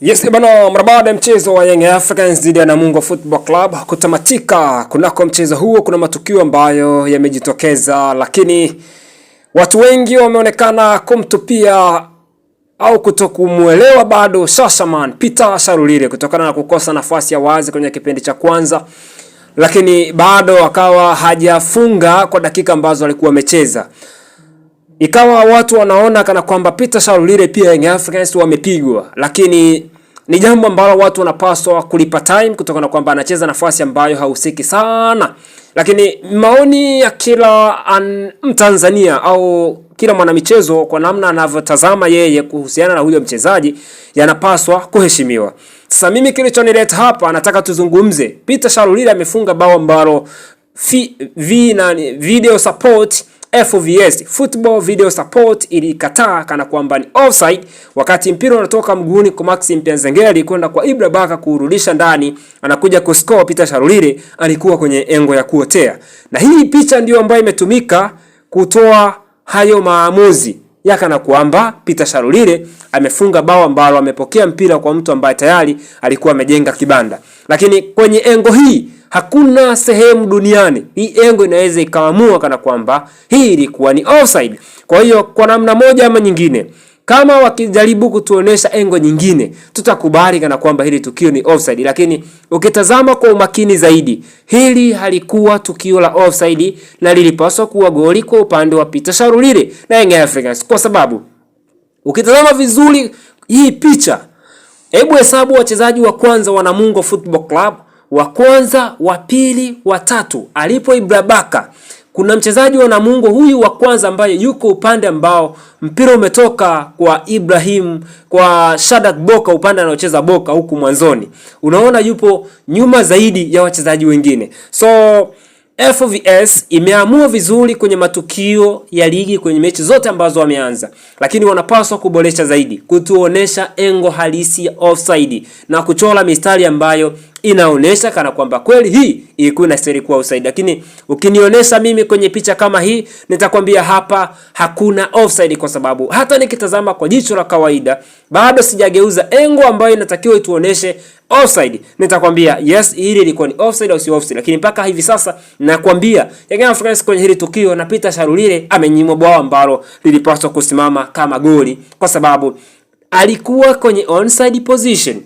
Yes bana, mara baada ya mchezo wa Young Africans dhidi ya Namungo Football Club kutamatika, kunako mchezo huo kuna matukio ambayo yamejitokeza, lakini watu wengi wameonekana kumtupia au kutokumuelewa bado Shashaman Peter Shalulile kutokana na kukosa nafasi ya wazi kwenye kipindi cha kwanza, lakini bado akawa hajafunga kwa dakika ambazo alikuwa amecheza. Ikawa watu wanaona kana kwamba Peter Shalulile pia Young Africans wamepigwa, lakini ni jambo ambalo watu wanapaswa kulipa time kutokana na kwamba anacheza nafasi ambayo hausiki sana. Lakini maoni ya kila Mtanzania au kila mwanamichezo kwa namna anavyotazama yeye kuhusiana na huyo mchezaji yanapaswa kuheshimiwa. Sasa mimi kilichonileta hapa, nataka tuzungumze. Peter Shalulile amefunga bao ambalo video support FVS, Football Video Support, ilikataa kana kwamba ni offside wakati mpira unatoka mguuni kwa Maxim Nzengeli kwenda kwa Ibra Baka kurudisha ndani, anakuja kuscore. Peter Shalulile alikuwa kwenye engo ya kuotea, na hii picha ndio ambayo imetumika kutoa hayo maamuzi yakana kwamba Peter Shalulile amefunga bao ambalo amepokea mpira kwa mtu ambaye tayari alikuwa amejenga kibanda. Lakini kwenye engo hii hakuna sehemu duniani hii engo inaweza ikaamua kana kwamba hii ilikuwa ni offside. Kwa hiyo kwa namna moja ama nyingine, kama wakijaribu kutuonesha engo nyingine, tutakubali kana kwamba hili tukio ni offside. Lakini ukitazama kwa umakini zaidi, hili halikuwa tukio la offside na lilipaswa kuwa goli kwa upande wa Peter Shalulile na Young Africans, kwa sababu ukitazama vizuri hii picha, hebu hesabu wachezaji wa kwanza wa Namungo Football Club, wa kwanza, wa pili, wa tatu. Alipo Ibra Baka, kuna mchezaji wa Namungo huyu wa kwanza ambaye yuko upande ambao mpira umetoka kwa Ibrahim, kwa Shadak Boka, upande anaocheza Boka huku mwanzoni. Unaona yupo nyuma zaidi ya wachezaji wengine. So FVS imeamua vizuri kwenye matukio ya ligi kwenye mechi zote ambazo wameanza, lakini wanapaswa kuboresha zaidi, kutuonesha engo halisi ya offside na kuchora mistari ambayo inaonesha kana kwamba kweli hii ilikuwa inastahili kuwa offside. Lakini ukinionyesha mimi kwenye picha kama hii, nitakwambia hapa hakuna offside, kwa sababu hata nikitazama kwa jicho la kawaida bado sijageuza engo ambayo inatakiwa ituoneshe offside. Nitakwambia yes, hili ilikuwa ni offside au si offside. Lakini mpaka hivi sasa nakwambia Young Africans kwenye hili tukio na Peter Shalulile amenyimwa bao ambalo lilipaswa kusimama kama goli, kwa sababu alikuwa kwenye onside position.